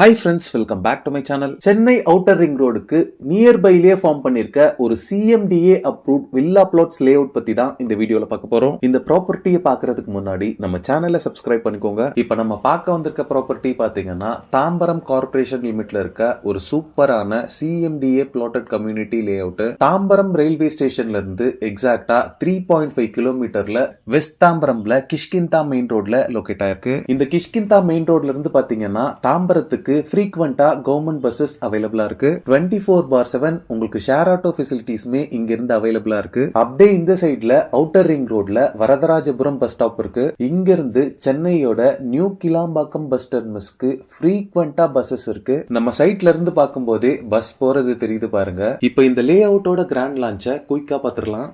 Hi friends, welcome back to my channel. Chennai outer ring ரோடுக்கு நியர்பைலேயே form பண்ணிருக்க ஒரு CMDA approved villa plots layout பத்தி தான் இந்த வீடியோல பார்க்க போறோம். இந்த ப்ராப்பர்ட்டியை பார்க்கறதுக்கு முன்னாடி நம்ம சேனலை சப்ஸ்கிரைப் பண்ணிக்கோங்க. இப்ப நம்ம பார்க்க வந்திருக்க ப்ராப்பர்ட்டி பாத்தீங்கன்னா தாம்பரம் கார்பரேஷன் லிமிட்ல இருக்க ஒரு சூப்பரான CMDA blotted community lay out. Tambaram railway ஸ்டேஷன்ல இருந்து எக்ஸாக்டா 3.5 கிலோமீட்டர்ல வெஸ்ட் தாம்பரம்ல கிஷ்கிந்தா மெயின் ரோட்ல லொகேட் ஆயிருக்கு. இந்த கிஷ்கிந்தா மெயின் ரோட்ல இருந்து பாத்தீங்கன்னா தாம்பரத்துக்கு frequent-ஆ கவர்மெண்ட் பஸ்ஸஸ் அவைலபிளா இருக்கு. 24/7 உங்களுக்கு ஷேர் ஆட்டோ ஃபெசிலிட்டிஸ்மே இங்க இருந்து அவைலபிளா இருக்கு. அப்படியே இந்த சைடுல அவுட்டர் ரிங் ரோட்ல வரதராஜபுரம் பஸ் ஸ்டாப் இருக்கு. இங்க இருந்து சென்னையோட நியூ கிளாம்பாக்கம் பஸ் டெர்மினஸ்க்கு frequent-ஆ பஸ்ஸஸ் இருக்கு. நம்ம சைட்ல இருந்து பார்க்கும்போதே பஸ் போறது தெரியுது பாருங்க. இப்போ இந்த லே அவுட்டோட கிராண்ட் லான்ச்சை குயிக்கா பாத்துடலாம்.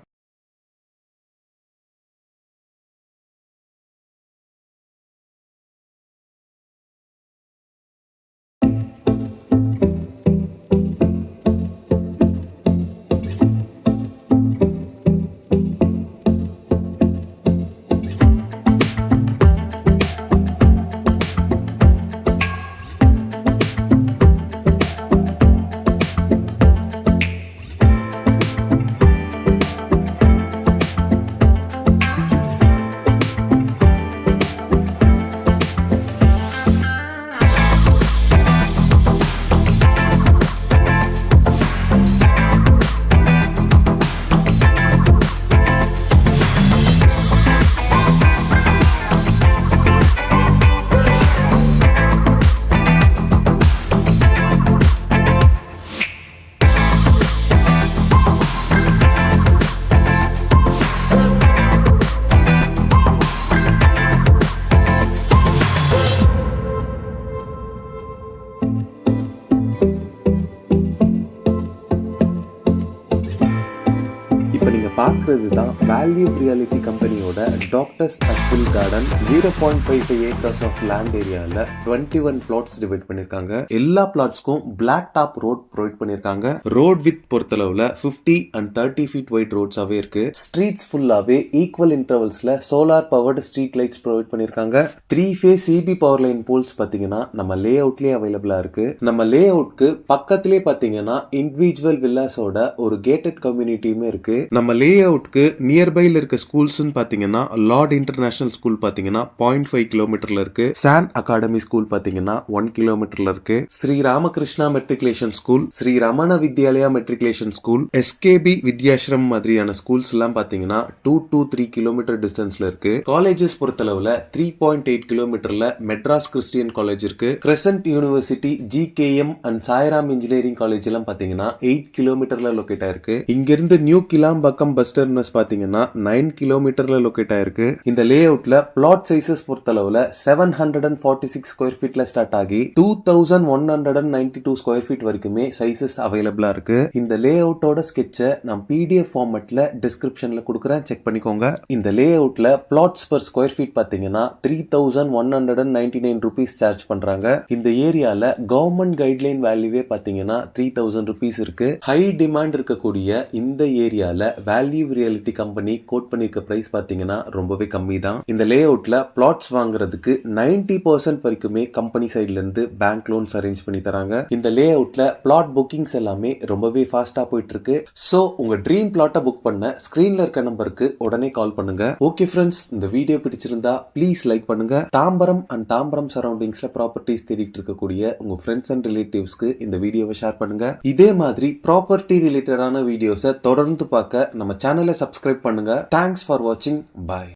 இப்போ நீங்க பார்க்கறது தான் வேல்யூ ரியாலிட்டி கம்பெனியோட doctors Ashville garden. 0.55 acres of land ஏரியால 21 பிளாட்ஸ் டிவைட் பண்ணிருக்காங்க. எல்லா பிளாட்ஸ்க்கும் பிளாக் டாப் ரோட் ப்ரொவைட் பண்ணிருக்காங்க. ரோட் வித் பொறுத்தளவுல 50 and 30 ஃபீட் வைட் ரோட்ஸாவே இருக்கு. ஸ்ட்ரீட்ஸ் ஃபுல்லாவே ஈக்குவல் இன்டர்வல்ஸ்ல solar powered street lights provide பண்ணிருக்காங்க. 3 phase CB power line poles பாத்தீங்கன்னா நம்ம லே அவுட்லயே அவைலபிளா இருக்கு. நம்ம லே அவுட்க்கு பக்கத்திலே பாத்தீங்கன்னா இண்டிவிஜுவல் வில்லாஸோட ஒரு கேட்டட் கம்யூனிட்டியுமே இருக்கு. நம்ம லே அவுட்க்கு நியர்பைல இருக்க ஸ்கூல்ஸ் பாத்தீங்கன்னா லார்ட் இன்டர்நேஷனல் ஸ்கூல் பாத்தீங்கன்னா 0.5 கிலோமீட்டர்ல இருக்கு. சான் அகாடமி ஸ்கூல் பாத்தீங்கன்னா 1 கிலோமீட்டர்ல இருக்கு. Shri Ramakrishna matriculation school, Shri Ramana Vidyalaya matriculation school, SKP Vidyashram மாதிரியான ஸ்கூல்ஸ் எல்லாம் பாத்தீங்கன்னா 2 to 3 கிலோமீட்டர் டிஸ்டன்ஸ்ல இருக்கு. காலேஜஸ் பொறுத்தளவுல 3.8 கிலோமீட்டர்ல மெட்ராஸ் கிறிஸ்டியன் காலேஜ் இருக்கு. Crescent university, GKM and Sairam engineering college எல்லாம் பாத்தீங்கன்னா 8 கிலோமீட்டர்ல லொகேட் ஆயிருக்கு. இங்க இருந்து நியூ கிளாம்பாக்கம் பஸ் டெர்மினஸ் பாத்தீங்கன்னா 9 கிலோமீட்டர்ல லொகேட் ஆயிருக்கு. இந்த லே அவுட்ல பிளாட் சைசஸ் பொறுத்தளவுல 746 ஸ்கொயர் ஃபீட்ல ஸ்டார்ட் ஆகி 2192 ஸ்கொயர் ஃபீட் வரைக்குமே சைசஸ் அவைலபிளா இருக்கு. இந்த லே அவுட்டோட ஸ்கெட்சை நான் பிடிஎஃப் ஃபார்மட்ல டிஸ்கிரிப்ஷன்ல கொடுக்குறேன், செக் பண்ணிக்கோங்க. இந்த லே அவுட்ல பிளாட்ஸ் பர் ஸ்கொயர் ஃபீட் பாத்தீங்கன்னா 3199 rupees சார்ஜ் பண்றாங்க. இந்த ஏரியால கவர்மெண்ட் கைட்லைன் வேல்யூவே பாத்தீங்கன்னா 3000 rupees இருக்கு. ஹை டிமாண்ட் இருக்கக்கூடிய இந்த ஏரியால வேல்யூ ரியாலிட்டி கம்பெனி கோட் பண்ணிருக்க பிரைஸ் பாத்தீங்கன்னா ரொம்பவே கம்மி தான். இந்த லே அவுட்ல பிளாட்ஸ் வாங்குறதுக்கு 90% வரைக்குமே கம்பெனி சைட்ல இருந்து பேங்க் லோன்ஸ் அரேஞ்ச் பண்ணி தராங்க. இந்த லே அவுட்ல பிளாட் புக்கிங்ஸ் எல்லாமே ரொம்பவே ஃபாஸ்டா போயிட்டு இருக்கு. சோ உங்க ட்ரீம் பிளாட்டை புக் பண்ண ஸ்கிரீன்ல இருக்க நம்பருக்கு உடனே கால் பண்ணுங்க. ஓகே ஃப்ரெண்ட்ஸ், இந்த வீடியோ பிடிச்சிருந்தா ப்ளீஸ் லைக் பண்ணுங்க. தாம்பரம் அண்ட் தாம்பரம் சரௌண்டிங்ஸ்ல ப்ராப்பர்ட்டிஸ் தேடிட்டு இருக்கக்கூடிய உங்க ஃப்ரெண்ட்ஸ் அண்ட் ரிலேட்டிவ்ஸ்க்கு இந்த வீடியோவை ஷேர் பண்ணுங்க. இதே மாதிரி ப்ராப்பர்ட்டி ரிலேட்டடான வீடியோஸை தொடர்ந்து பார்க்க நம்ம சேனலை சப்ஸ்கிரைப் பண்ணுங்க. தேங்க்ஸ் ஃபார் வாட்சிங். பாய்.